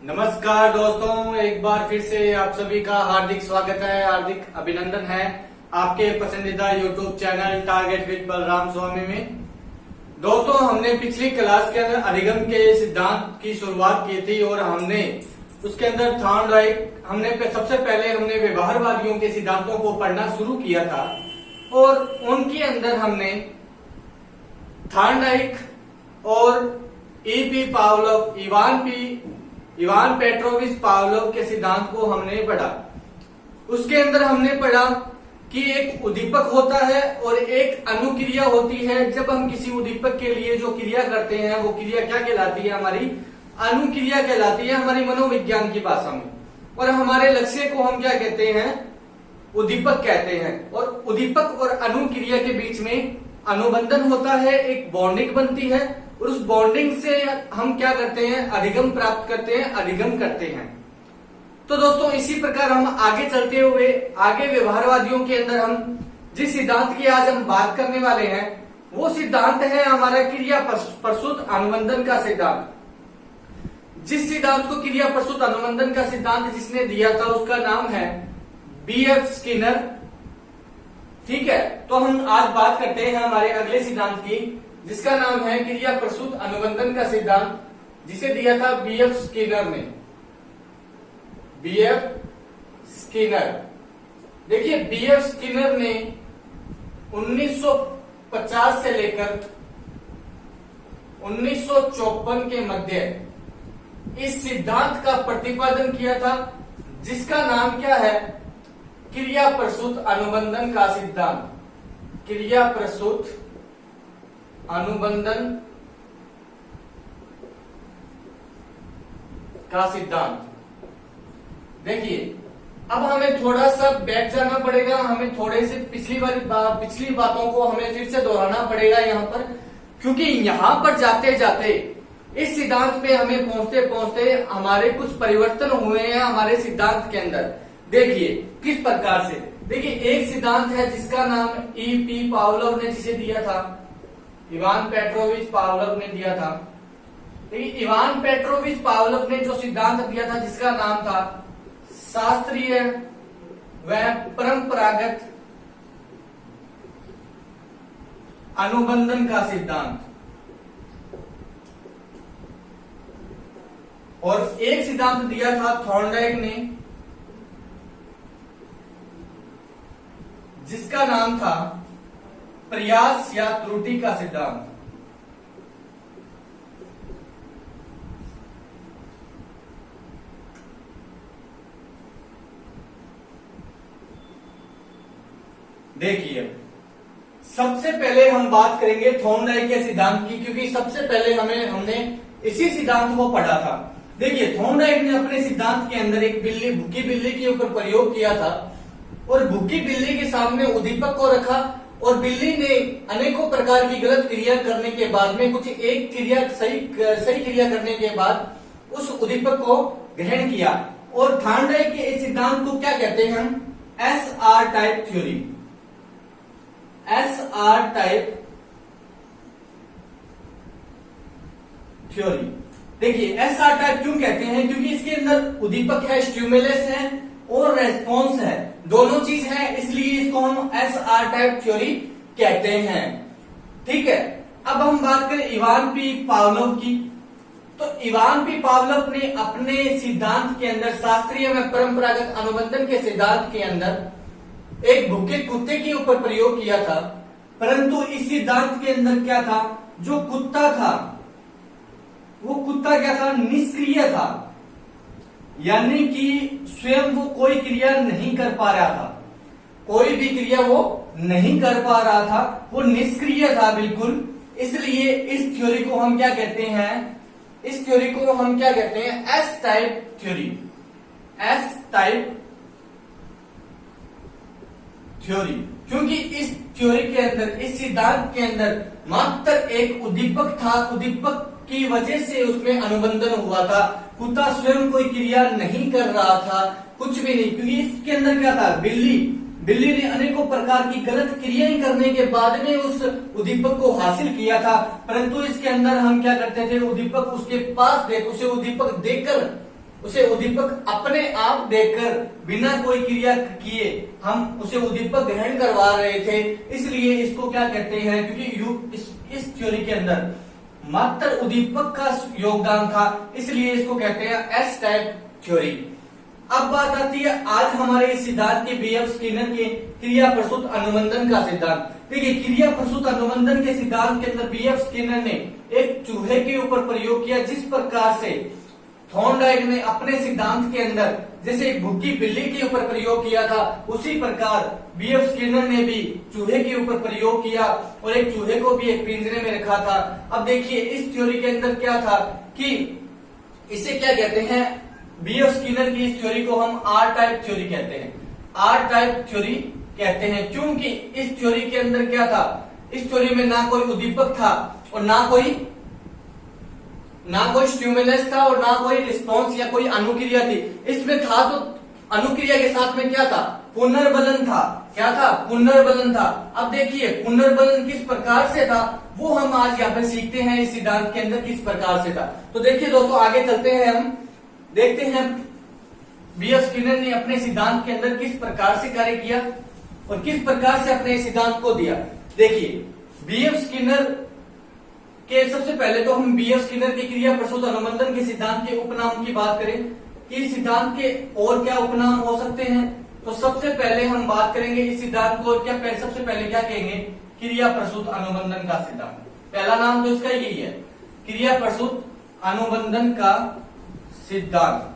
नमस्कार दोस्तों, एक बार फिर से आप सभी का हार्दिक स्वागत है, हार्दिक अभिनंदन है आपके पसंदीदा YouTube channel target with Balram Swami में। दोस्तों, हमने पिछली क्लास के अंदर अधिगम के सिद्धांत की शुरुआत की थी और हमने उसके अंदर थॉर्नडाइक सबसे पहले हमने व्यवहारवादियों के सिद्धांतों को पढ़ना शुरू किया था और उनके अंदर हमने थॉर्नडाइक और EP Pavlov Ivan Petrovich Pavlov के सिद्धांत को हमने पढ़ा। उसके अंदर हमने पढ़ा कि एक उद्दीपक होता है और एक अनुक्रिया होती है। जब हम किसी उद्दीपक के लिए जो क्रिया करते हैं वो क्रिया क्या कहलाती है? हमारी अनुक्रिया कहलाती है हमारी मनोविज्ञान की भाषा में। और हमारे लक्ष्य को हम क्या कहते हैं? उद्दीपक कहते हैं। और उद्दीपक और अनुक्रिया के बीच में अनुबंधन होता है, एक बॉन्डिंग बनती है और उस बॉन्डिंग से हम क्या करते हैं? अधिगम प्राप्त करते हैं, अधिगम करते हैं। तो दोस्तों, इसी प्रकार हम आगे चलते हुए आगे व्यवहारवादियों के अंदर हम जिस सिद्धांत की आज हम बात करने वाले हैं वो सिद्धांत है हमारा क्रिया प्रसूत अनुबंधन का सिद्धांत। जिस सिद्धांत को क्रिया प्रसूत अनुबंधन का सिद्धांत जिसने दिया था उसका नाम है B.F. स्किनर। ठीक है, तो हम आज बात करते हैं हमारे अगले सिद्धांत की जिसका नाम है क्रिया प्रसूत अनुबंधन का सिद्धांत, जिसे दिया था B.F. स्किनर ने। B.F. स्किनर, देखिए B.F. स्किनर ने 1950 से लेकर 1954 के मध्य इस सिद्धांत का प्रतिपादन किया था जिसका नाम क्या है? क्रिया प्रसूत अनुबंधन का सिद्धांत। क्रिया प्रसूत अनुबंधन का सिद्धांत। देखिए, अब हमें थोड़ा सा बैक जाना पड़ेगा, हमें थोड़े से पिछली बातों को हमें फिर से दोहराना पड़ेगा यहाँ पर, क्योंकि यहाँ पर जाते जाते इस सिद्धांत पे हमें पहुंचते पहुंचते हमारे कुछ परिवर्तन हुए हैं हमारे सिद्धांत के अंदर। देखिए किस प्रकार से। देखिए, एक सिद्धांत है जिसका नाम ईपी पावलोव ने जिसे दिया था, इवान पेट्रोविच पावलोव ने दिया था। देखिए, इवान पेट्रोविच पावलोव ने जो सिद्धांत दिया था जिसका नाम था शास्त्रीय व परंपरागत अनुबंधन का सिद्धांत। और एक सिद्धांत दिया था थॉर्नडाइक ने जिसका नाम था प्रयास या त्रुटि का सिद्धांत। देखिए, सबसे पहले हम बात करेंगे थॉर्नडाइक के सिद्धांत की, क्योंकि सबसे पहले हमने इसी सिद्धांत को पढ़ा था। देखिए, थॉर्नडाइक ने अपने सिद्धांत के अंदर एक भूखी बिल्ली के ऊपर प्रयोग किया था और भूखी बिल्ली के सामने उद्दीपक को रखा और बिल्ली ने अनेकों प्रकार की गलत क्रिया करने के बाद में कुछ एक क्रिया सही क्रिया करने के बाद उस उद्दीपक को ग्रहण किया। और थॉर्नडाइक के इस सिद्धांत को क्या कहते हैं? हम SR type theory. SR type theory. देखिए, SR टाइप क्यों कहते हैं? क्योंकि इसके अंदर उद्दीपक है, स्टिमुलस है और रेस्पॉन्स है, दोनों चीज है, इसलिए इसको हम SR टाइप थ्योरी कहते हैं। ठीक है, अब हम बात करें इवान पी पावलोव की। तो इवान पी पावलोव ने अपने सिद्धांत के अंदर शास्त्रीय में परंपरागत अनुबंधन के सिद्धांत के अंदर एक भूखे कुत्ते के ऊपर प्रयोग किया था, परंतु इस सिद्धांत के अंदर क्या था? जो कुत्ता था वो कुत्ता क्या था? निष्क्रिय था, यानी कि स्वयं वो कोई क्रिया नहीं कर पा रहा था, कोई भी क्रिया वो नहीं कर पा रहा था, वो निष्क्रिय था बिल्कुल। इसलिए इस थ्योरी को हम क्या कहते हैं? इस थ्योरी को हम क्या कहते हैं? S type theory. S type theory, क्योंकि इस थ्योरी के अंदर, इस सिद्धांत के अंदर मात्र एक उद्दीपक था, उद्दीपक की वजह से उसमें अनुबंधन हुआ था। कुत्ता स्वयं कोई क्रिया नहीं कर रहा था, कुछ भी नहीं, क्योंकि इसके अंदर क्या था? बिल्ली ने अनेकों प्रकार की गलत क्रियाएं करने के बाद में उस उद्दीपक को हासिल किया था, परंतु इसके अंदर हम क्या करते थे? उद्दीपक उसके पास उसे उद्दीपक देकर उसे उद्दीपक अपने आप देखकर बिना कोई क्रिया किए हम उसे उद्दीपक ग्रहण करवा रहे थे, इसलिए इसको क्या कहते हैं, क्योंकि इस थ्योरी के अंदर मात्र उद्दीपक का योगदान था, इसलिए इसको कहते हैं एस टाइप थ्योरी। अब बात आती है आज हमारे इस सिद्धांत के बीएफ स्किनर के क्रिया प्रसूत अनुबंधन का सिद्धांत। देखिए क्रिया प्रसूत अनुबंधन के सिद्धांत के अंदर बीएफ स्किनर ने एक चूहे के ऊपर प्रयोग किया, जिस प्रकार से थॉर्नडाइक ने अपने सिद्धांत के अंदर जैसे एक भूखी बिल्ली के ऊपर प्रयोग किया था, उसी प्रकार बीएफ स्किनर ने भी चूहे के ऊपर प्रयोग किया और एक चूहे को भी एक पिंजरे में रखा था। अब देखिए इस थ्योरी के अंदर क्या था कि इसे क्या कहते हैं, बीएफ स्किनर की इस थ्योरी को हम आर टाइप थ्योरी कहते हैं। आर टाइप थ्योरी कहते हैं क्योंकि इस थ्योरी के अंदर क्या था, इस थ्योरी में ना कोई उद्दीपक था और ना कोई स्टिमुलस था और ना कोई रिस्पॉन्स या कोई अनुक्रिया थी। इसमें था तो अनुक्रिया के साथ में क्या था, पुनर्बलन था। क्या था, पुनर्बलन था। अब देखिए पुनर्बलन किस प्रकार से था वो हम आज यहाँ पे सीखते हैं, इस सिद्धांत के अंदर किस प्रकार से था। तो देखिए दोस्तों आगे चलते हैं, हम देखते हैं बीएफ स्किनर ने अपने सिद्धांत के अंदर किस प्रकार से कार्य किया और किस प्रकार से अपने सिद्धांत को दिया। देखिए बीएफ स्किनर के सबसे पहले तो हम बीएफ स्किनर के क्रिया प्रसूत अनुबंधन के सिद्धांत के उपनाम की बात करें कि सिद्धांत के और क्या उपनाम हो सकते हैं, तो सबसे पहले हम बात करेंगे इस सिद्धांत को क्या सबसे पहले क्या कहेंगे, क्रिया प्रसूत अनुबंधन का सिद्धांत। पहला नाम तो इसका यही है, क्रिया प्रसूत अनुबंधन का सिद्धांत।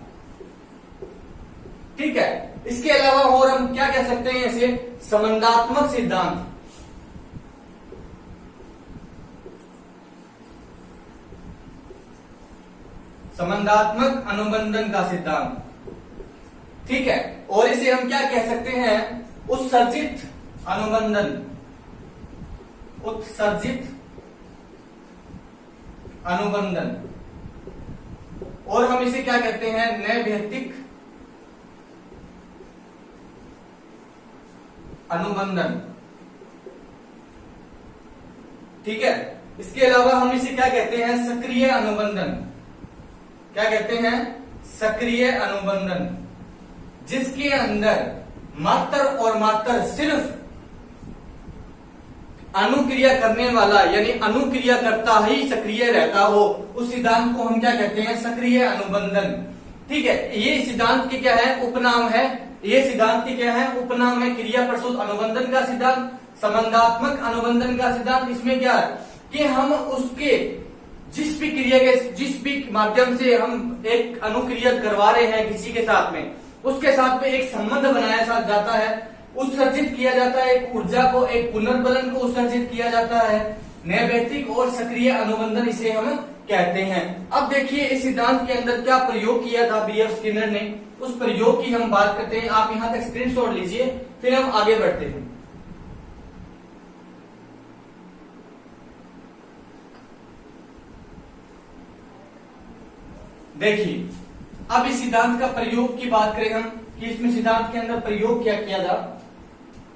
ठीक है, इसके अलावा और हम क्या कह सकते हैं, इसे संबंधात्मक सिद्धांत। संबंधात्मक अनुबंधन का सिद्धांत, ठीक है। और इसे हम क्या कह सकते हैं, उत्सर्जित अनुबंधन, उत्सर्जित अनुबंधन। और हम इसे क्या कहते हैं, नैभैतिक अनुबंधन। ठीक है, इसके अलावा हम इसे क्या कहते हैं, सक्रिय अनुबंधन। क्या कहते हैं, सक्रिय अनुबंधन, जिसके अंदर मात्र और मात्र सिर्फ अनुक्रिया करने वाला यानी अनुक्रिया करता ही सक्रिय रहता हो, उस सिद्धांत को हम क्या कहते हैं, सक्रिय अनुबंधन। ठीक है, ये सिद्धांत के क्या है, उपनाम है। ये सिद्धांत के क्या है, उपनाम है, क्रिया प्रसूत अनुबंधन का सिद्धांत, संबंधात्मक अनुबंधन का सिद्धांत। इसमें क्या है कि हम उसके जिस भी क्रिया के जिस भी माध्यम से हम एक अनुक्रिया करवा रहे हैं किसी के साथ में, उसके साथ में एक संबंध बनाया जाता है, उत्सर्जित किया जाता है, एक ऊर्जा को, एक पुनर्बलन को उत्सर्जित किया जाता है। नैभैतिक और सक्रिय अनुबंधन इसे हम कहते हैं। अब देखिए इस सिद्धांत के अंदर क्या प्रयोग किया था बीएफ स्किनर ने, उस प्रयोग की हम बात करते हैं। आप यहां तक स्क्रीनशॉट लीजिए, फिर हम आगे बढ़ते हैं। देखिए अब इस सिद्धांत का प्रयोग की बात करें हम कि इसमें सिद्धांत के अंदर प्रयोग क्या किया था।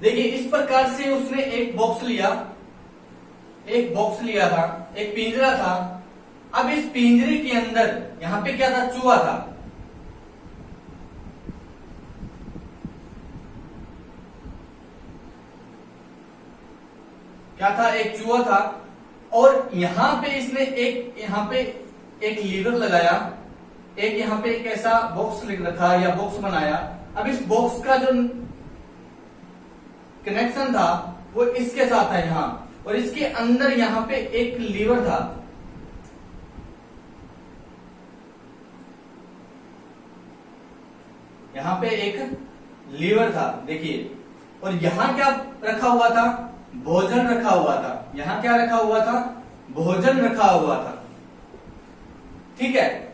देखिए इस प्रकार से उसने एक बॉक्स लिया था, एक पिंजरा था। अब इस पिंजरे के अंदर यहां पे क्या था, चूहा था। क्या था, एक चूहा था। और यहां पे इसने एक लीवर लगाया, एक यहां पे एक ऐसा बॉक्स रखा या बॉक्स बनाया। अब इस बॉक्स का जो कनेक्शन था वो इसके साथ था यहां, और इसके अंदर यहां पे एक लीवर था। यहां पे एक लीवर था, देखिए। और यहां क्या रखा हुआ था, भोजन रखा हुआ था। यहां क्या रखा हुआ था, भोजन रखा हुआ था। ठीक है,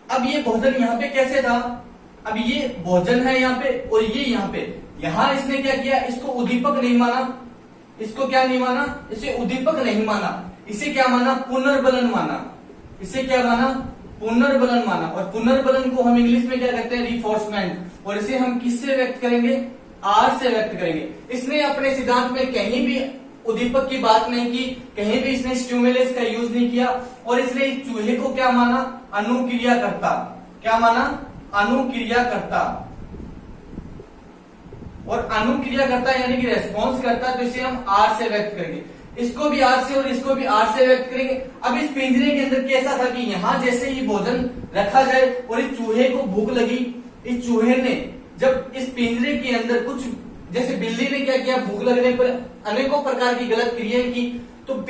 अब ये भोजन यहां पे कैसे था, अब ये भोजन है यहां पे और ये यहां पे। यहां इसने क्या किया, इसको उद्दीपक नहीं माना। इसको क्या नहीं माना, इसे उद्दीपक नहीं माना, इसे क्या माना, पुनर्बलन माना। इसे क्या माना, पुनर्बलन माना। और पुनर्बलन को हम इंग्लिश में क्या कहते हैं, रिफोर्समेंट। और इसे हम किससे व्यक्त करेंगे, आर से व्यक्त करेंगे। इसने अपने सिद्धांत में कहीं भी उद्दीपक की बात नहीं की, कहीं भी इसने स्टिमुलस का यूज नहीं किया, और इसने इस चूहे को क्या माना, अनुक्रिया करता। क्या माना, अनुक्रियाकर्ता। और अनुक्रियाकर्ता यानी कि रेस्पॉन्स करता, तो इसे हम आर से व्यक्त करेंगे, इसको भी आर से और इसको भी आर से व्यक्त करेंगे। अब इस पिंजरे के अंदर कैसा था कि यहां जैसे ही भोजन रखा जाए और इस चूहे को भूख लगी, इस चूहे ने जब इस पिंजरे के अंदर कुछ, जैसे बिल्ली ने क्या किया, भूख लगने पर अनेकों प्रकार की गलत क्रियाएं की, तो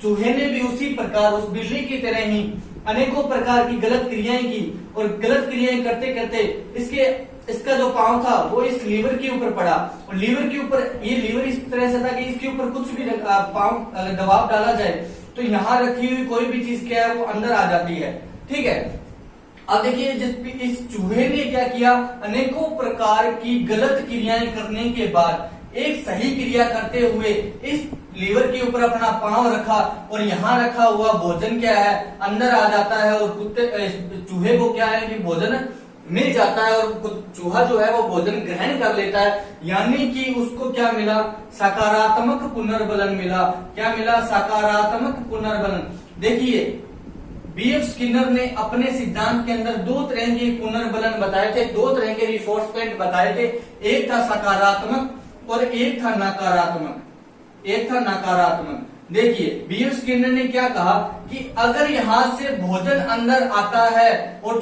चूहे ने भी उसी प्रकार उस बिल्ली की तरह ही अनेकों प्रकार की गलत क्रियाएं की, और गलत क्रियाएं करते करते इसका जो पांव था वो इस लीवर के ऊपर पड़ा, और लीवर के ऊपर, ये लीवर इस तरह से था कि इसके ऊपर कुछ भी पांव दबाव डाला जाए तो यहाँ रखी हुई कोई भी चीज क्या है वो अंदर आ जाती है। ठीक है, अब देखिए इस चूहे ने क्या किया, अनेकों प्रकार की गलत क्रियाएं करने के बाद एक सही क्रिया करते हुए इस लीवर के ऊपर अपना पांव रखा, और यहाँ रखा हुआ भोजन क्या है अंदर आ जाता है, और चूहे को क्या है कि भोजन मिल जाता है, और चूहा जो है वो भोजन ग्रहण कर लेता है। यानी कि उसको क्या मिला, सकारात्मक पुनर्बलन मिला। क्या मिला, सकारात्मक पुनर्बलन। देखिए बीएफ स्किनर ने अपने सिद्धांत के अंदर दो तरह के पुनर्बलन बताए थे, दो तरह के रिफोर्समेंट बताए थे, एक था सकारात्मक और एक था नकारात्मक। देखिए बीएफ स्किनर ने क्या कहा कि अगर यहां से भोजन अंदर आता है और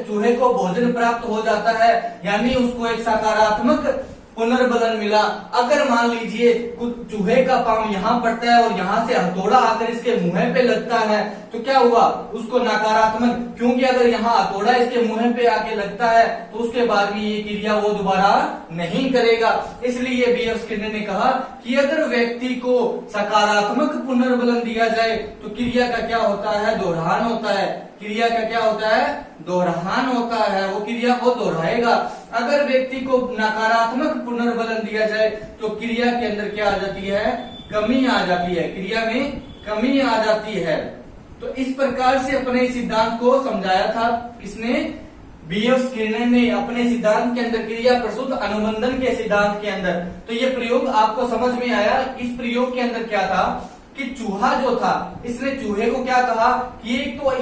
चूहे को भोजन प्राप्त हो जाता है, यानी उसको एक सकारात्मक पुनर्बलन मिला। अगर मान लीजिए कुछ चूहे का पांव यहाँ पड़ता है और यहाँ से हथौड़ा आकर इसके मुंह पे लगता है, तो क्या हुआ, उसको नकारात्मक, क्योंकि अगर यहाँ हथौड़ा इसके मुंह पे आके लगता है तो उसके बाद भी ये क्रिया वो दोबारा नहीं करेगा। इसलिए बीएफ स्किनर ने कहा कि अगर व्यक्ति को सकारात्मक पुनर्बलन दिया जाए तो क्रिया का क्या होता है, दोहरान होता है। क्रिया का क्या होता है, दोहरान होता है, वो क्रिया को दोहराएगा। अगर व्यक्ति को नकारात्मक पुनर्बलन दिया जाए तो क्रिया के अंदर क्या आ जाती है, कमी आ जाती है, क्रिया में कमी आ जाती है। तो इस प्रकार से अपने सिद्धांत को समझाया था किसने, बीएफ स्किनर ने अपने सिद्धांत के अंदर, क्रिया प्रसूत अनुबंधन के सिद्धांत के अंदर। तो ये प्रयोग आपको समझ में आया। इस प्रयोग के अंदर क्या था कि चूहा जो था, इसने चूहे को क्या कहा कि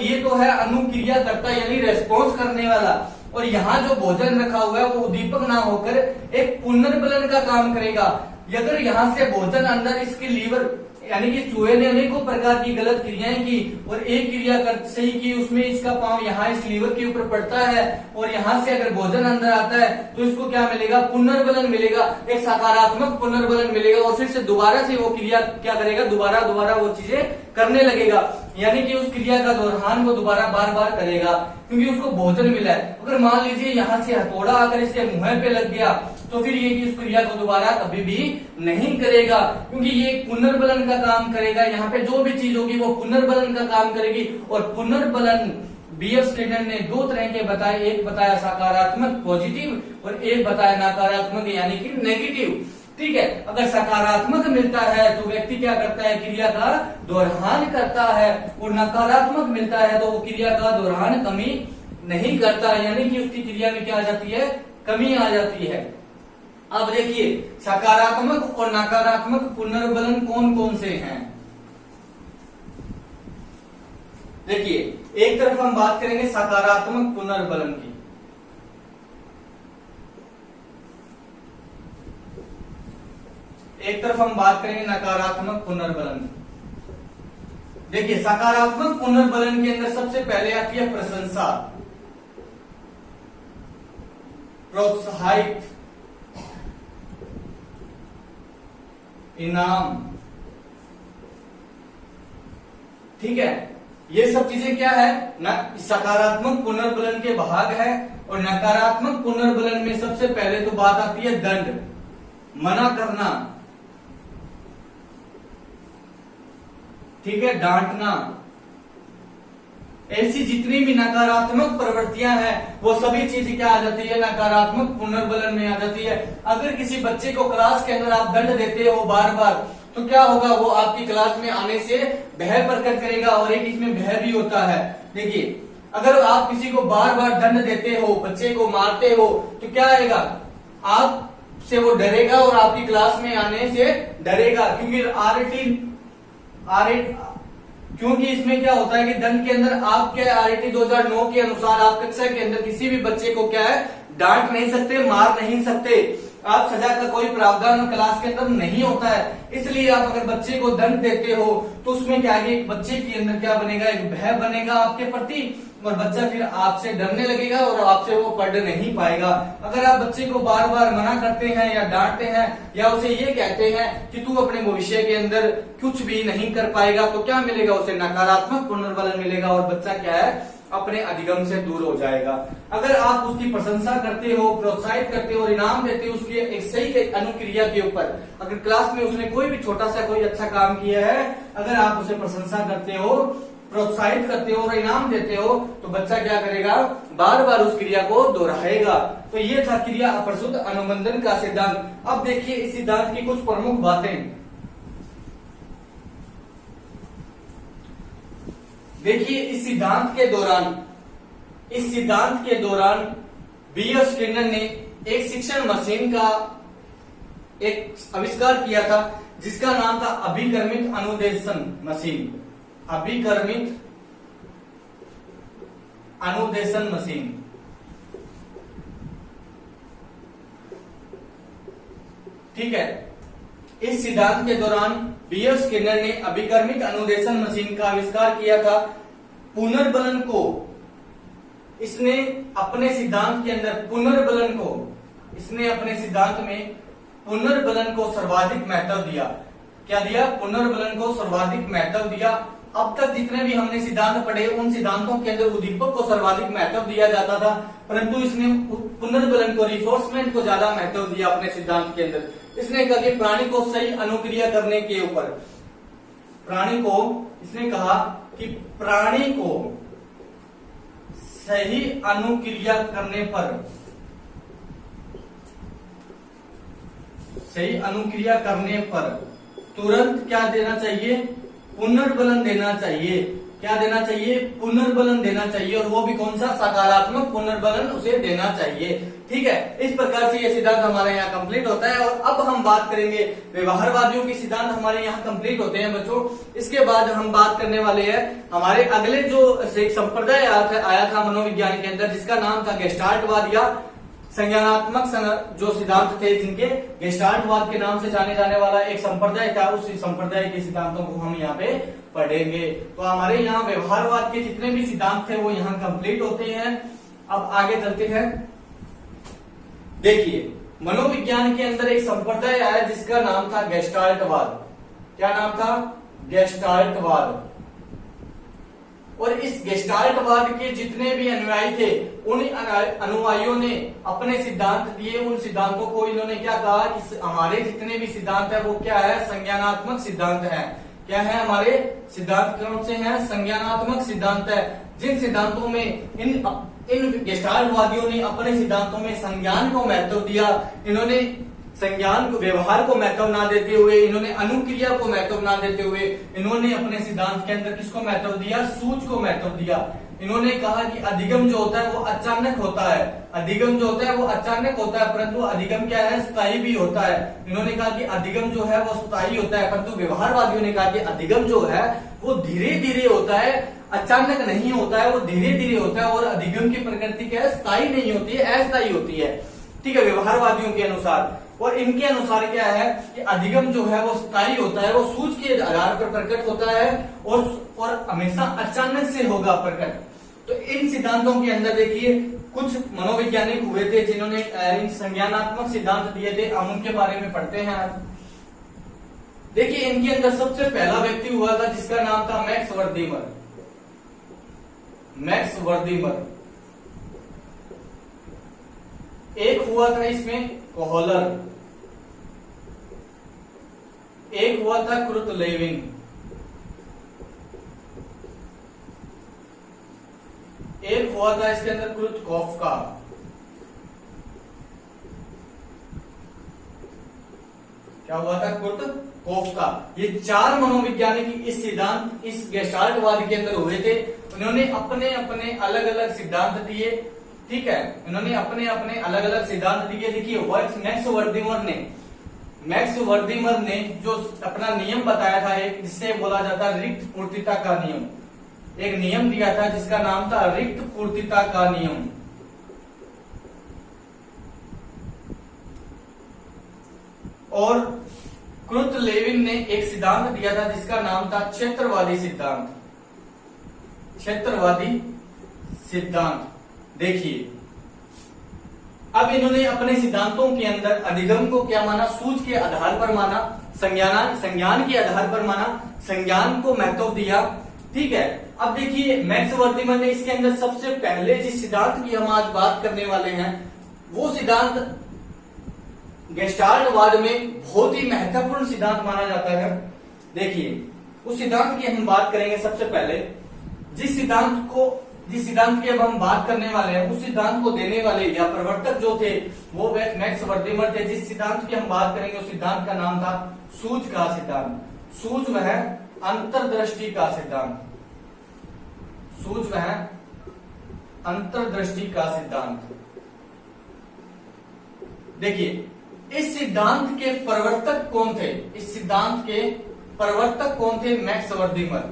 ये तो है अनुक्रिया करता यानी रेस्पॉन्स करने वाला, और यहाँ जो भोजन रखा हुआ है वो उद्दीपक ना होकर एक पुनर्बलन का काम करेगा। अगर यहाँ से भोजन अंदर इसके लीवर, यानी कि चूहे ने अनेकों प्रकार की गलत क्रियाएं की और एक क्रिया सही की, उसमें इसका पांव यहाँ इस लीवर के ऊपर पड़ता है, और यहाँ से अगर भोजन अंदर आता है तो इसको क्या मिलेगा, पुनर्बलन मिलेगा, एक सकारात्मक पुनर्बलन मिलेगा, और फिर से दोबारा से वो क्रिया क्या करेगा, दोबारा वो चीजें करने लगेगा। यानी कि उस क्रिया का दोहरान वो दोबारा बार बार करेगा, क्योंकि उसको भोजन मिला है। अगर मान लीजिए यहाँ से हथौड़ा आकर इसके मुंह पे लग गया तो फिर ये इस क्रिया को दोबारा कभी भी नहीं करेगा, क्योंकि ये पुनर्बलन का काम करेगा। यहाँ पे जो भी चीज होगी वो पुनर्बलन का काम करेगी। और पुनर्बलन बीएफ स्किनर ने दो तरह के बताए, एक बताया सकारात्मक पॉजिटिव और एक बताया नकारात्मक यानी कि नेगेटिव। ठीक है, अगर सकारात्मक मिलता है तो व्यक्ति क्या करता है, क्रिया का दोहरान करता है, और नकारात्मक मिलता है तो वो क्रिया का दोहरान कमी नहीं करता, यानी कि उसकी क्रिया में क्या आ जाती है, कमी आ जाती है। अब देखिए सकारात्मक और नकारात्मक पुनर्बलन कौन कौन से हैं। देखिए एक तरफ हम बात करेंगे सकारात्मक पुनर्बलन की, एक तरफ हम बात करेंगे नकारात्मक पुनर्बलन। देखिए सकारात्मक पुनर्बलन के अंदर सबसे पहले आती है प्रशंसा, प्रोत्साहित, इनाम। ठीक है, ये सब चीजें क्या है, सकारात्मक पुनर्बलन के भाग है। और नकारात्मक पुनर्बलन में सबसे पहले तो बात आती है दंड, मना करना, ठीक है, डांटना। ऐसी जितनी भी नकारात्मक प्रवृत्तियां हैं वो सभी चीजें क्या आ जाती है, नकारात्मक पुनर्बलन में आ जाती है। अगर किसी बच्चे को क्लास के अंदर आप दंड देते हो बार बार, तो क्या होगा, वो आपकी क्लास में आने से भय प्रकट करेगा, और एक इसमें भय भी होता है। देखिए अगर आप किसी को बार बार दंड देते हो, बच्चे को मारते हो, तो क्या आएगा, आपसे वो डरेगा और आपकी क्लास में आने से डरेगा, क्योंकि क्योंकि इसमें क्या होता है कि दंड के अंदर आपके आरटी 2009 के अनुसार आप कक्षा के अंदर किसी भी बच्चे को क्या है डांट नहीं सकते, मार नहीं सकते, आप सजा का कोई प्रावधान क्लास के अंदर नहीं होता है। इसलिए आप अगर बच्चे को दंड देते हो तो उसमें क्या है, एक बच्चे के अंदर क्या बनेगा, एक भय बनेगा आपके प्रति, और बच्चा फिर आपसे डरने लगेगा और आपसे वो पढ़ नहीं पाएगा। अगर आप बच्चे को बार बार मना करते हैं या डांटते हैं या उसे ये कहते हैं कि तू अपने भविष्य के अंदर कुछ भी नहीं कर पाएगा, तो क्या मिलेगा, उसे नकारात्मक पुनर्बलन मिलेगा और बच्चा क्या है अपने अधिगम से दूर हो जाएगा। अगर आप उसकी प्रशंसा करते हो, प्रोत्साहित करते हो और इनाम देते हो उसकी एक सही अनुक्रिया के ऊपर, अगर क्लास में उसने कोई भी छोटा सा कोई अच्छा काम किया है, अगर आप उसे प्रशंसा करते हो, प्रोत्साहित करते हो और इनाम देते हो, तो बच्चा क्या करेगा, बार बार उस क्रिया को दोहराएगा। तो ये था क्रिया अप्रस्तुत अनुबंधन का सिद्धांत। अब देखिए इस सिद्धांत की कुछ प्रमुख बातें। देखिए इस सिद्धांत के दौरान B.F. स्किनर ने एक शिक्षण मशीन का एक आविष्कार किया था जिसका नाम था अभिकर्मित अनुदेशन मशीन। अभिकर्मित अनुदेशन मशीन। ठीक है, इस सिद्धांत के दौरान B.F. स्किनर ने अभिकर्मित अनुदेशन मशीन का आविष्कार किया था। पुनर्बलन को इसने अपने सिद्धांत के अंदर इसने अपने सिद्धांत में पुनर्बलन को सर्वाधिक महत्व दिया। क्या दिया, पुनर्बलन को सर्वाधिक महत्व दिया। अब तक जितने भी हमने सिद्धांत पढ़े उन सिद्धांतों के अंदर उद्दीपक को सर्वाधिक महत्व दिया जाता था, परंतु इसने पुनर्बलन को, रिफोर्समेंट को ज्यादा महत्व दिया अपने सिद्धांत के अंदर। इसने कहा कि प्राणी को सही अनुक्रिया करने के ऊपर, इसने कहा कि प्राणी को सही अनुक्रिया करने पर तुरंत क्या देना चाहिए, पुनर्बलन देना चाहिए। क्या देना चाहिए, पुनर्बलन देना चाहिए, और वो भी कौन सा, सकारात्मक पुनर्बलन उसे देना चाहिए। ठीक है, इस प्रकार से ये सिद्धांत हमारे यहाँ कंप्लीट होता है। और अब हम बात करेंगे, व्यवहारवादियों के सिद्धांत हमारे यहाँ कंप्लीट होते हैं बच्चों। इसके बाद हम बात करने वाले हैं हमारे अगले जो एक संप्रदाय आया था मनोविज्ञान के अंदर, जिसका नाम था गेस्टाल्टवाद या संज्ञानात्मक जो सिद्धांत थे, जिनके गेस्टाल्टवाद के नाम से जाने जाने वाला एक संप्रदाय था। उस संप्रदाय के सिद्धांतों को हम यहाँ पे पढ़ेंगे। तो हमारे यहाँ व्यवहारवाद के जितने भी सिद्धांत थे वो यहाँ कंप्लीट होते हैं। अब आगे चलते हैं। देखिए मनोविज्ञान के अंदर एक संप्रदाय आया जिसका नाम था गेस्टाल्टवाद। क्या नाम था, गेस्टाल्टवाद। और इस गेस्टाल्टवाद के जितने भी अनुयायी थे उन अनुयायियों ने अपने सिद्धांत दिए। उन सिद्धांतों को इन्होंने क्या कहा कि हमारे जितने भी सिद्धांत है वो क्या है, संज्ञानात्मक सिद्धांत है। क्या है, हमारे सिद्धांत कौन से हैं, संज्ञानात्मक सिद्धांत है। जिन सिद्धांतों में इन गेस्टाल्टवादियों ने अपने सिद्धांतों में संज्ञान को महत्व दिया, इन्होंने संज्ञान को, व्यवहार को महत्व ना देते हुए, इन्होंने अनुक्रिया को महत्व ना देते हुए, इन्होंने अपने सिद्धांत के अंदर किसको महत्व दिया, सूच को महत्व दिया। इन्होंने कहा कि अधिगम जो होता है वो अचानक होता है, अधिगम जो होता है वो अचानक होता है, परंतु अधिगम क्या है, स्थायी भी होता है। इन्होंने कहा कि अधिगम जो है वो स्थायी होता है, परंतु व्यवहारवादियों ने कहा कि अधिगम जो है वो धीरे धीरे होता है, अचानक नहीं होता है, वो धीरे धीरे होता है। और अधिगम की प्रकृति क्या है, स्थायी नहीं होती है, अस्थायी होती है। ठीक है, व्यवहारवादियों के अनुसार। और इनके अनुसार क्या है कि अधिगम जो है वो स्थायी होता है, वो सूच के आधार पर प्रकट होता है और हमेशा अचानक से होगा प्रकट। तो इन सिद्धांतों के अंदर देखिए कुछ मनोवैज्ञानिक हुए थे जिन्होंने इन संज्ञानात्मक सिद्धांत दिए थे। हम उनके बारे में पढ़ते हैं आज। देखिए इनके अंदर सबसे पहला व्यक्ति हुआ था जिसका नाम था मैक्स वर्दीमर। मैक्स वर्दीमर। एक हुआ था इसमें कोहलर, एक हुआ था क्रुथलेविन, एक हुआ था इसके अंदर क्रुथकोफ्का, क्या हुआ था, क्रुथकोफ्का। ये चार मनोवैज्ञानिक इस सिद्धांत, इस गेस्टाल्टवाद के अंदर हुए थे। उन्होंने अपने अपने अलग अलग सिद्धांत दिए। ठीक है, इन्होंने अपने अपने अलग अलग सिद्धांत दिए। देखिए मैक्स वर्दीमर मैक्स वर्दीमर ने जो अपना नियम बताया था, एक जिससे बोला जाता है रिक्त पूर्तिता का नियम, एक नियम दिया था जिसका नाम था रिक्त पूर्तिता का नियम। और क्रुत लेविन ने एक सिद्धांत दिया था जिसका नाम था क्षेत्रवादी सिद्धांत। क्षेत्रवादी सिद्धांत। देखिए, अब इन्होंने अपने सिद्धांतों के अंदर अधिगम को क्या माना, सूझ के आधार पर माना, संज्ञान के आधार पर माना, संज्ञान को महत्व दिया। ठीक है, अब देखिए मैक्स वर्दीमन ने इसके अंदर सबसे पहले जिस सिद्धांत की हम आज बात करने वाले हैं वो सिद्धांत गेस्टाल्टवाद में बहुत ही महत्वपूर्ण सिद्धांत माना जाता है। देखिए, उस सिद्धांत की हम बात करेंगे। सबसे पहले जिस सिद्धांत की अब हम बात करने वाले हैं उस सिद्धांत को देने वाले या प्रवर्तक जो थे वो मैक्स वर्दीमर थे। जिस सिद्धांत की हम बात करेंगे उस सिद्धांत का नाम था सूझ का सिद्धांत। सूझ वह अंतर्दृष्टि का सिद्धांत। सूझ वह अंतर्दृष्टि का सिद्धांत। देखिए, इस सिद्धांत के प्रवर्तक कौन थे? इस सिद्धांत के प्रवर्तक कौन थे? मैक्स वर्दीमर।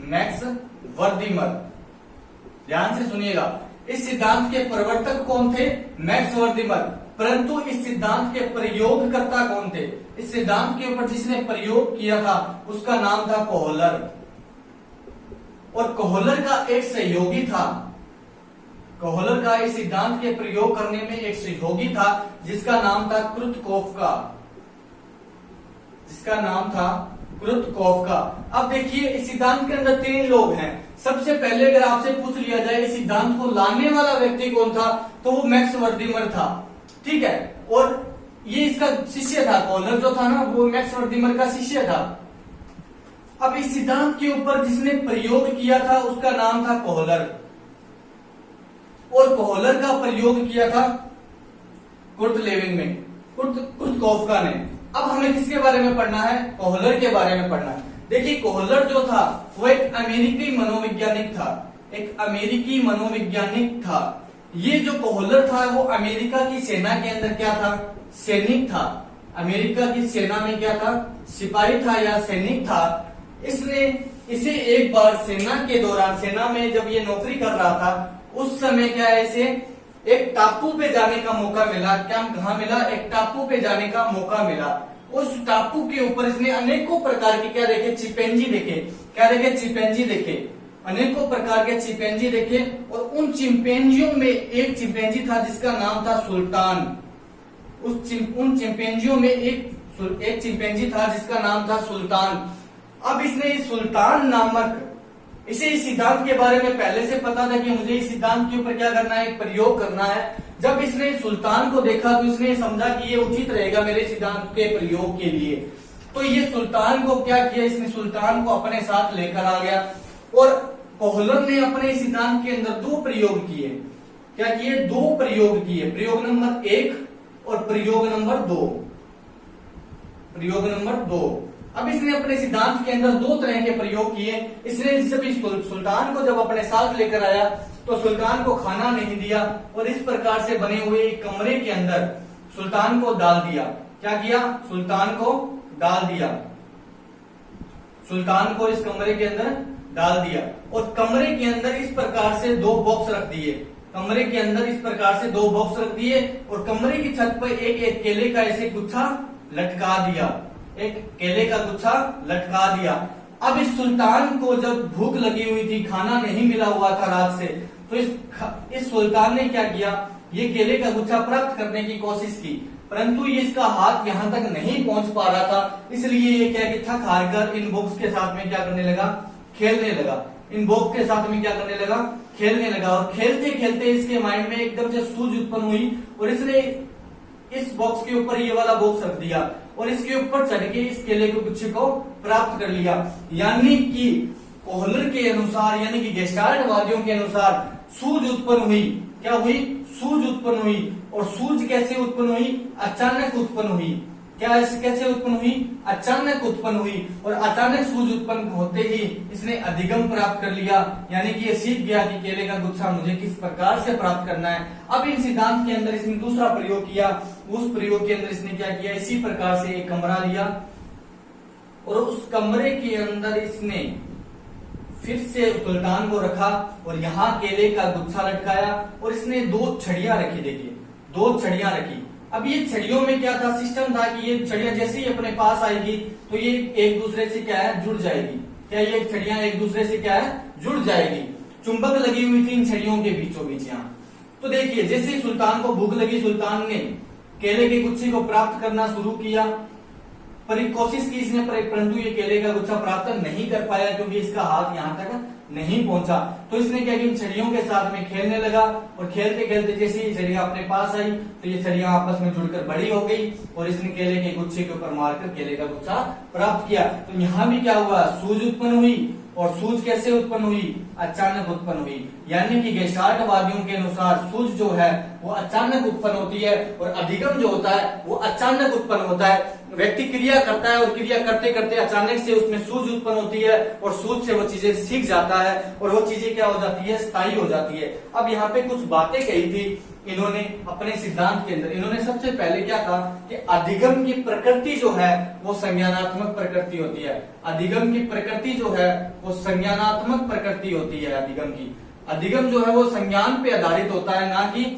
मैक्स वर्दीमर, ध्यान से सुनिएगा, इस सिद्धांत के प्रवर्तक कौन थे? मैक्स वर्दीमर। परंतु इस सिद्धांत के प्रयोगकर्ता कौन थे? इस सिद्धांत के ऊपर जिसने प्रयोग किया था उसका नाम था कोहलर। और कोहलर का एक सहयोगी था, कोहलर का इस सिद्धांत के प्रयोग करने में एक सहयोगी था जिसका नाम था क्रुतकोफ का। अब देखिए, इस सिद्धांत के अंदर 3 लोग हैं। सबसे पहले अगर आपसे पूछ लिया जाए इस सिद्धांत को लाने वाला व्यक्ति कौन था, तो वो मैक्स वर्दीमर था। ठीक है, और ये इसका शिष्य था, कोहलर जो था ना वो मैक्स वर्दीमर का शिष्य था। अब इस सिद्धांत के ऊपर जिसने प्रयोग किया था उसका नाम था कोहलर, और कोहलर का प्रयोग किया था कुर्ट लेविन में, कुर्तकोफ ने। अब हमें किसके बारे में पढ़ना है? कोहलर के बारे में पढ़ना है। देखिए, कोहलर जो था वो एक अमेरिकी मनोवैज्ञानिक था। ये जो कोहलर था वो अमेरिका की सेना के अंदर क्या था? सैनिक था। अमेरिका की सेना में क्या था? सिपाही था या सैनिक था। इसे एक बार सेना में जब ये नौकरी कर रहा था उस समय क्या है, इसे एक टापू पे जाने का मौका मिला। क्या कहाँ मिला? एक टापू पे जाने का मौका मिला। उस टापू के ऊपर इसने अनेकों प्रकार के क्या देखे? चिंपैंजी देखे। अनेकों प्रकार के चिंपैंजी देखे, और उन चिंपैंजियों में एक चिंपैंजी था जिसका नाम था सुल्तान। उन चिंपैंजियों में एक चिंपैंजी था जिसका नाम था सुल्तान। अब इसने सुल्तान नामक इसे इस सिद्धांत के बारे में पहले से पता था कि मुझे इस सिद्धांत के ऊपर क्या करना है? एक प्रयोग करना है। जब इसने सुल्तान को देखा तो इसने समझा कि ये उचित रहेगा मेरे सिद्धांत के प्रयोग के लिए। तो ये सुल्तान को क्या किया? इसने सुल्तान को अपने साथ लेकर आ गया, और कोहलर ने अपने सिद्धांत के अंदर 2 प्रयोग किए। क्या किए? 2 प्रयोग किए, प्रयोग नंबर 1 और प्रयोग नंबर 2। अब इसने अपने सिद्धांत के अंदर 2 तरह के प्रयोग किए। इसने जब सुल्तान को जब अपने साथ लेकर आया तो सुल्तान को खाना नहीं दिया, और इस प्रकार से बने हुए एक कमरे के अंदर सुल्तान को डाल दिया। क्या किया? सुल्तान को डाल दिया। सुल्तान को इस कमरे के अंदर डाल दिया, और कमरे के अंदर इस प्रकार से 2 बॉक्स रख दिए। कमरे के अंदर इस प्रकार से 2 बॉक्स रख दिए, और कमरे की छत पर एक केले का ऐसे गुच्छा लटका दिया। एक केले का गुच्छा लटका दिया। अब इस सुल्तान को जब भूख लगी हुई थी, खाना नहीं मिला हुआ था रात से, तो इस सुल्तान ने क्या किया? ये केले का गुच्छा प्राप्त करने की कोशिश की, परंतु ये इसका हाथ यहाँ तक नहीं पहुंच पा रहा था। इसलिए ये क्या कि थक हार कर इन बॉक्स के साथ में क्या करने लगा? खेलने लगा। इन बॉक्स के साथ में क्या करने लगा? खेलने लगा। और खेलते खेलते इसके माइंड में एकदम से सूझ उत्पन्न हुई, और इसने इस बॉक्स के ऊपर ये वाला बॉक्स रख दिया, और इसके ऊपर चढ़ के इस केले के गुच्छे को प्राप्त कर लिया। यानी कि कोहलर के अनुसार, यानी कि गेस्टाल्टवादियों के अनुसार सूझ उत्पन्न हुई। क्या हुई? सूझ उत्पन्न हुई। और सूझ कैसे उत्पन्न हुई? अचानक उत्पन्न हुई। कैसे उत्पन्न हुई? अचानक उत्पन्न हुई, और अचानक सूझ उत्पन्न होते ही इसने अधिगम प्राप्त कर लिया, यानी कि ये सीख गया कि केले का गुच्छा मुझे किस प्रकार से प्राप्त करना है। अब इन सिद्धांत के अंदर इसने दूसरा प्रयोग किया, उस प्रयोग के अंदर इसने क्या किया, इसी प्रकार से एक कमरा लिया और उस कमरे के अंदर इसने फिर से सुल्तान को रखा और यहाँ केले का गुच्छा लटकाया और इसने 2 छड़ियां रखी। देखिए 2 छड़ियां रखी। अब ये छड़ियों में क्या था, सिस्टम था कि ये छड़ियां जैसे ही अपने पास आएगी तो ये एक दूसरे से क्या है, जुड़ जाएगी। क्या ये छड़ियां एक दूसरे से क्या है, जुड़ जाएगी। चुंबक लगी हुई थी इन छड़ियों के बीचों बीच यहाँ। तो देखिए जैसे ही सुल्तान को भूख लगी, सुल्तान ने केले के गुच्छे को प्राप्त करना शुरू किया, पर कोशिश की इसने, परंतु ये केले का गुच्छा प्राप्त नहीं कर पाया क्योंकि इसका हाथ यहाँ तक नहीं पहुंचा। तो इसने क्या किया, छड़ियों के साथ में खेलने लगा और खेलते खेलते जैसे ही छड़ियां अपने पास आई तो ये छड़ियां आपस में जुड़कर बड़ी हो गई और इसने केले के गुच्छे के ऊपर मारकर केले का गुच्छा प्राप्त किया। तो यहाँ भी क्या हुआ, सूझ उत्पन्न हुई, और सूझ कैसे उत्पन्न हुई, अचानक उत्पन्न हुई। यानी कि गेस्टाल्टवादियों के अनुसार सूझ जो है वो अचानक उत्पन्न होती है और अधिगम जो होता है वो अचानक उत्पन्न होता है। व्यक्ति क्रिया करता है और क्रिया करते करते अचानक से उसमें सूझ उत्पन्न होती है और सूझ से वो चीजें सीख जाता है और वो चीजें क्या हो जाती है, स्थायी हो जाती है। अब यहाँ पे कुछ बातें कही थी इन्होंने अपने सिद्धांत के अंदर। इन्होंने सबसे पहले क्या कहा कि अधिगम की प्रकृति जो है वो संज्ञानात्मक प्रकृति होती है। अधिगम की प्रकृति जो है वो संज्ञानात्मक प्रकृति होती है। अधिगम जो है वो संज्ञान पे आधारित होता है, ना कि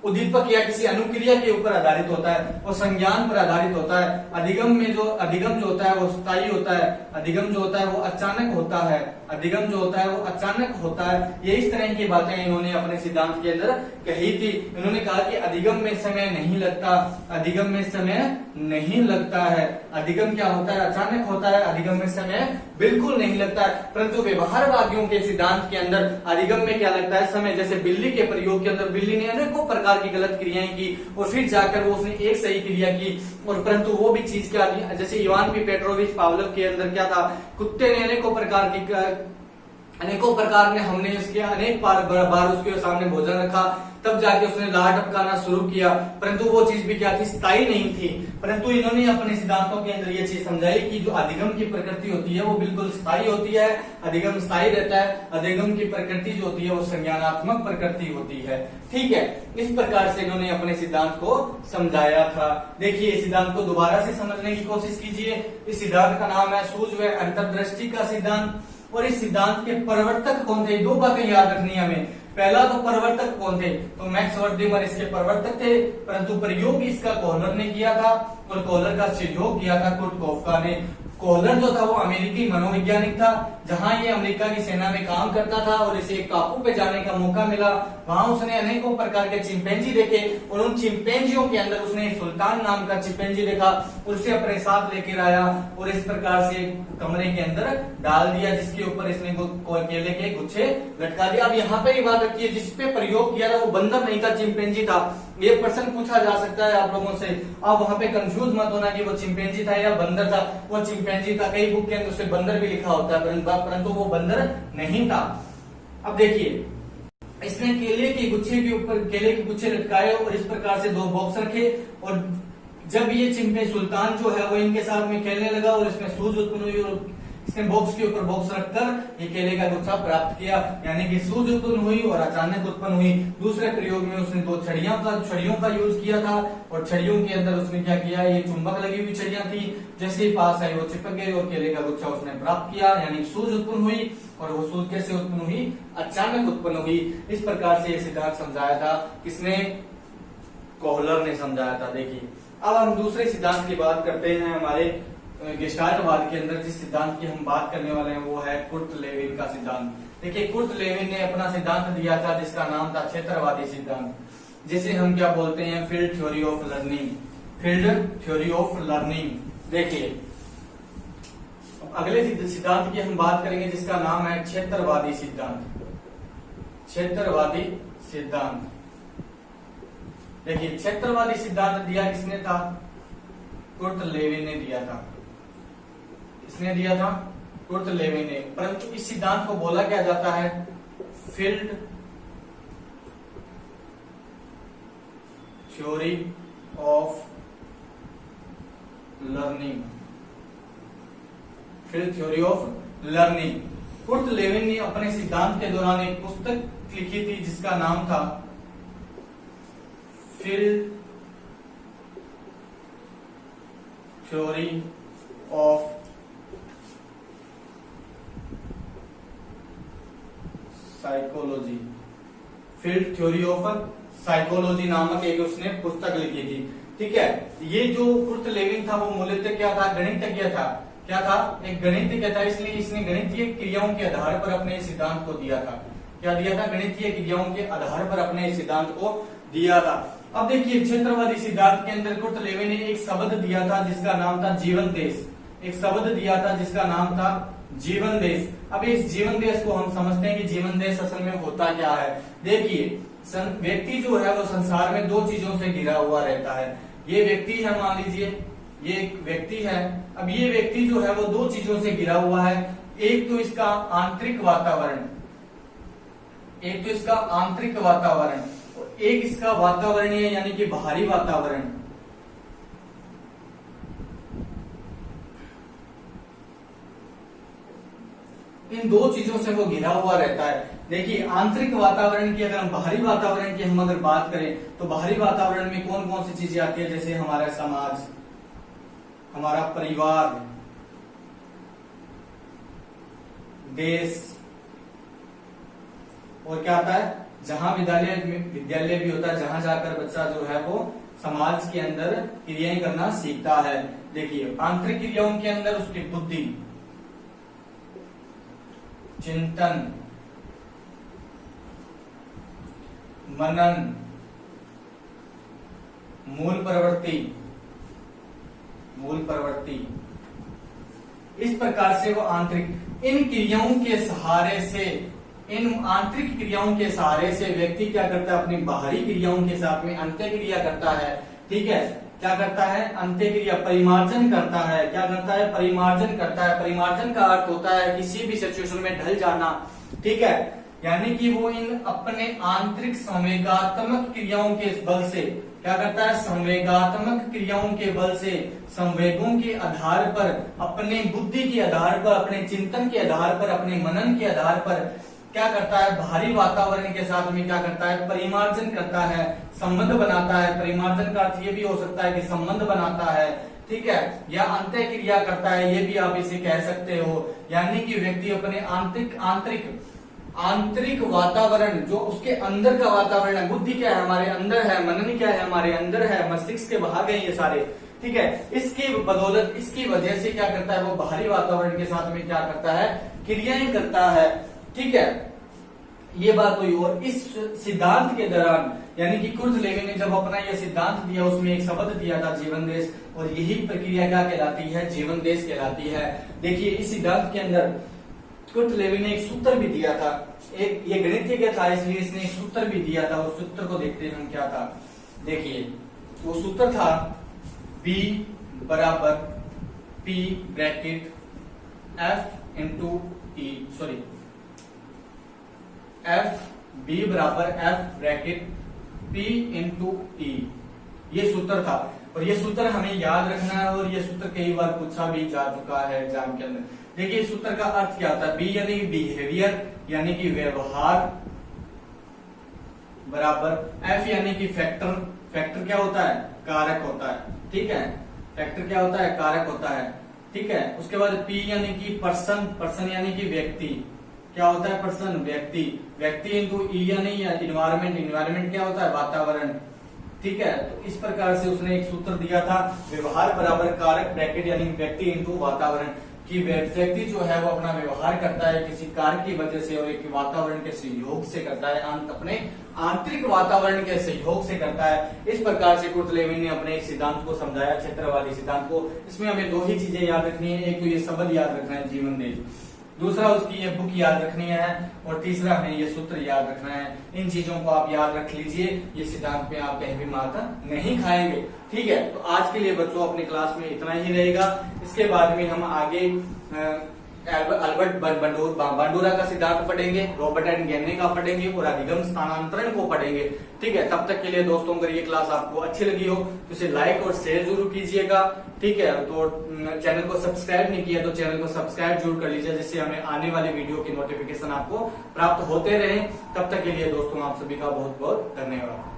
उद्दीपक या किसी अनुक्रिया के ऊपर आधारित होता है, वो संज्ञान पर आधारित होता है। अधिगम जो होता है वो स्थायी होता है, अधिगम जो होता है वो अचानक होता है, अधिगम जो होता है वो अचानक होता है। ये इस तरह की बातें इन्होंने अपने सिद्धांत के अंदर कही थी। इन्होंने कहा कि अधिगम में समय नहीं लगता, अधिगम में समय नहीं लगता है। अधिगम क्या होता है, अचानक होता है, अधिगम में समय बिल्कुल नहीं लगता है। परंतु व्यवहारवादियों के सिद्धांत के अंदर अधिगम में क्या लगता है, समय। जैसे बिल्ली के प्रयोग के अंदर बिल्ली ने अनेकों प्रकार की गलत क्रियाएं की और फिर जाकर वो उसने एक सही क्रिया की, और परंतु वो भी चीज क्या थी, जैसे इवान पी पेट्रोविच पावलोव के अंदर क्या था, कुत्ते ने अनेकों प्रकार ने हमने इसके अनेक बार उसके सामने भोजन रखा, तब जाके उसने लार टपकाना शुरू किया, परंतु वो चीज भी क्या थी, स्थायी नहीं थी। परंतु इन्होंने अपने सिद्धांतों के अंदर ये चीज समझाई कि जो अधिगम की प्रकृति होती है वो बिल्कुल स्थायी होती है, अधिगम स्थायी रहता है। अधिगम की प्रकृति जो होती है वो संज्ञानात्मक प्रकृति होती है। ठीक है, इस प्रकार से इन्होंने अपने सिद्धांत को समझाया था। देखिए इस सिद्धांत को दोबारा से समझने की कोशिश कीजिए। इस सिद्धांत का नाम है सूझ व अंतर्दृष्टि का सिद्धांत। और इस सिद्धांत के प्रवर्तक कौन थे, 2 बातें याद रखनी है हमें। पहला तो प्रवर्तक कौन थे, तो मैक्स वर्दीमर इसके प्रवर्तक थे, परंतु प्रयोग इसका कोहलर ने किया था और कोहलर का सहयोग किया था कुर्ट कोफका ने। कोहलर जो था वो अमेरिकी मनोवैज्ञानिक था, जहां ये अमेरिका की सेना में काम करता था और इसे एक टापू पे जाने का मौका मिला। वहां उसने अनेकों प्रकार के चिंपैंजी देखे और उन चिंपैंजियों के अंदर उसने सुल्तान नाम का चिंपैंजी देखा और उसे अपने साथ लेकर आया और इस प्रकार से कमरे के अंदर डाल दिया, जिसके ऊपर इसने केले के गुच्छे लटका दिया। अब यहाँ पे बात रखिए, जिसपे प्रयोग किया था वो बंदर नहीं था, चिंपैंजी था। ये प्रश्न पूछा जा सकता है आप लोगों से, आप वहां पे कंफ्यूज मत होना कि वो चिंपैंजी था या बंदर था। वो चिंपैंजी था, कई बुक के अंदर उसे बंदर भी लिखा होता है, परंतु वो बंदर नहीं था। अब देखिए इसने केले के गुच्छे के ऊपर केले के गुच्छे लटकाए और इस प्रकार से 2 बॉक्स रखे, और जब ये चिंपैंजी सुल्तान जो है वो इनके साथ में खेलने लगा और इसमें सूझ उत्पन्न हुई और इसने बॉक्स के ऊपर बॉक्स रखकर ये केले का गुच्छा प्राप्त किया, यानी कि सूझ उत्पन्न हुई और अचानक उत्पन्न हुई। दूसरे प्रयोग में उसने 2 छड़ियों का यूज किया था और छड़ियों के अंदर उसने क्या किया, ये चुंबक लगी हुई छड़ियां थी, जैसे ही पास आई वो चिपक गई और केले का गुच्छा उसने प्राप्त किया, यानी सूझ उत्पन्न हुई। और वो सूझ कैसे उत्पन्न हुई, अचानक उत्पन्न हुई। इस प्रकार से ये सिद्धांत समझाया था, किसने, कोहलर ने समझाया था। देखिए अब हम दूसरे सिद्धांत की बात करते हैं। हमारे गेस्टाल्टवाद के अंदर जिस सिद्धांत की हम बात करने वाले हैं वो है कुर्ट लेविन का सिद्धांत। देखिए कुर्ट लेविन ने अपना सिद्धांत दिया था जिसका नाम था क्षेत्रवादी सिद्धांत, जिसे हम क्या बोलते हैं, field theory of learning. Field theory of learning. देखिए अगले सिद्धांत की हम बात करेंगे जिसका नाम है क्षेत्रवादी सिद्धांत। क्षेत्रवादी सिद्धांत। देखिए क्षेत्रवादी सिद्धांत दिया किसने था, कुर्ट लेविन ने दिया था। किसने दिया था, कुर्ट लेविन ने। परंतु इस सिद्धांत को बोला क्या जाता है, field theory of learning, field theory of learning. Kurt Lewin ने अपने सिद्धांत के दौरान एक पुस्तक लिखी थी जिसका नाम था field theory of psychology. Field theory of psychology नामक एक उसने पुस्तक लिखी थी। ठीक है, ये जो कुर्ट लेविन था वो मूलतः क्या था, गणितज्ञ था। क्या था, एक गणितज्ञ था, इसलिए इसने गणितीय क्रियाओं के आधार पर अपने सिद्धांत को दिया था। क्या दिया था, गणितीय क्रियाओं के आधार पर अपने सिद्धांत को दिया था। अब देखिए क्षेत्रवादी सिद्धांत के अंदर कुर्ट लेविन ने एक शब्द दिया था जिसका नाम था जीवन देश। एक शब्द दिया था जिसका नाम था जीवन देश। अब इस जीवन देश को हम समझते हैं कि जीवन देश असल में होता क्या है। देखिए व्यक्ति जो है वो संसार में दो चीजों से घिरा हुआ रहता है। ये व्यक्ति है, मान लीजिए ये एक व्यक्ति है। अब ये व्यक्ति जो है वो दो चीजों से घिरा हुआ है। एक तो इसका आंतरिक वातावरण, एक तो इसका आंतरिक वातावरण और एक इसका वातावरणीय यानी कि बाहरी वातावरण। इन दो चीजों से वो घिरा हुआ रहता है। देखिए आंतरिक वातावरण की अगर हम बाहरी वातावरण की हम अगर बात करें तो बाहरी वातावरण में कौन कौन सी चीजें आती है, जैसे हमारा समाज, हमारा परिवार, देश, और क्या आता है, जहां विद्यालय भी होता है, जहां जाकर बच्चा जो है वो समाज के अंदर क्रियाएं करना सीखता है। देखिए आंतरिक क्रियाओं के अंदर उसकी बुद्धि, चिंतन, मनन, मूल प्रवृत्ति, इस प्रकार से वो आंतरिक इन क्रियाओं के सहारे से, इन आंतरिक क्रियाओं के सहारे से व्यक्ति क्या करता है, अपनी बाहरी क्रियाओं के साथ में अंत्य क्रिया करता है। ठीक है, क्या करता है, अंत्य क्रिया, परिमार्जन करता है। क्या करता है, परिमार्जन करता है। परिमार्जन का अर्थ होता है किसी भी सिचुएशन में ढल जाना। ठीक है, यानी कि वो इन अपने आंतरिक संवेगात्मक क्रियाओं के बल से क्या करता है, संवेगात्मक क्रियाओं के बल से, संवेगों के आधार पर, अपने बुद्धि के आधार पर, अपने चिंतन के आधार पर, अपने मनन के आधार पर क्या करता है, बाहरी वातावरण के साथ में क्या करता है, परिमार्जन करता है, संबंध बनाता है। परिमार्जन का अर्थ ये भी हो सकता है कि संबंध बनाता है। ठीक है, या अंत्य क्रिया करता है, ये भी आप इसे कह सकते हो। यानी कि व्यक्ति अपने आंतरिक वातावरण, जो उसके अंदर का वातावरण है, बुद्धि क्या है हमारे अंदर है, मनन क्या है हमारे अंदर है, मस्तिष्क के भाग है ये सारे। ठीक है, इसकी बदौलत, इसकी वजह से क्या करता है, वो बाहरी वातावरण के साथ में क्या करता है, क्रियाएं करता है। ठीक है, ये बात हुई। और इस सिद्धांत के दौरान यानी कि कुर्ट लेविन ने जब अपना यह सिद्धांत दिया, उसमें एक शब्द दिया था जीवन देश, और यही प्रक्रिया क्या कहलाती है, जीवन देश कहलाती है। देखिए इस सिद्धांत के अंदर कुर्ट लेविन ने एक सूत्र भी दिया था। एक ये गणितज्ञ था इसलिए इसने एक सूत्र भी दिया था। उस सूत्र को देखते हैं हम क्या था। देखिए वो सूत्र था B बराबर P bracket F into E, sorry B बराबर F bracket P into E, ये सूत्र था। और ये सूत्र हमें याद रखना है और ये सूत्र कई बार पूछा भी जा चुका है एग्जाम के अंदर। देखिए सूत्र का अर्थ क्या होता है, B यानी बिहेवियर यानी कि व्यवहार बराबर F यानी कि फैक्टर। फैक्टर क्या होता है, कारक होता है। ठीक है, फैक्टर क्या होता है, कारक होता है। ठीक है, उसके बाद P यानी कि पर्सन। पर्सन यानी कि व्यक्ति। क्या होता है, पर्सन, व्यक्ति। व्यक्ति इंटू E यानी इन्वायरमेंट। इन्वायरमेंट क्या होता है, वातावरण। ठीक है, तो इस प्रकार से उसने एक सूत्र दिया था, व्यवहार बराबर कारक ब्रैकेट यानी व्यक्ति इंटू वातावरण, कि व्यक्ति जो है वो अपना व्यवहार करता है किसी कार्य की वजह से और एक वातावरण के सहयोग से करता है, अपने आंतरिक वातावरण के सहयोग से करता है। इस प्रकार से कुर्ट लेविन ने अपने एक सिद्धांत को समझाया, क्षेत्रवादी सिद्धांत को। इसमें हमें दो ही चीजें याद रखनी है, एक तो ये शब्द याद रखना है जीवन देश, दूसरा उसकी ये बुक याद रखनी है, और तीसरा हमें ये सूत्र याद रखना है। इन चीजों को आप याद रख लीजिए, ये सिद्धांत में आप कहीं भी माता नहीं खाएंगे। ठीक है, तो आज के लिए बच्चों अपनी क्लास में इतना ही रहेगा। इसके बाद में हम आगे अल्बर्ट बंडूरा का सिद्धांत पढ़ेंगे, रॉबर्ट एंड गेने का पढ़ेंगे और अधिगम स्थानांतरण को पढ़ेंगे। ठीक है, तब तक के लिए दोस्तों अगर ये क्लास आपको अच्छी लगी हो तो इसे लाइक और शेयर जरूर कीजिएगा। ठीक है, तो चैनल को सब्सक्राइब नहीं किया तो चैनल को सब्सक्राइब जरूर कर लीजिए, जिससे हमें आने वाले वीडियो की नोटिफिकेशन आपको प्राप्त होते रहे। तब तक के लिए दोस्तों आप सभी का बहुत बहुत धन्यवाद।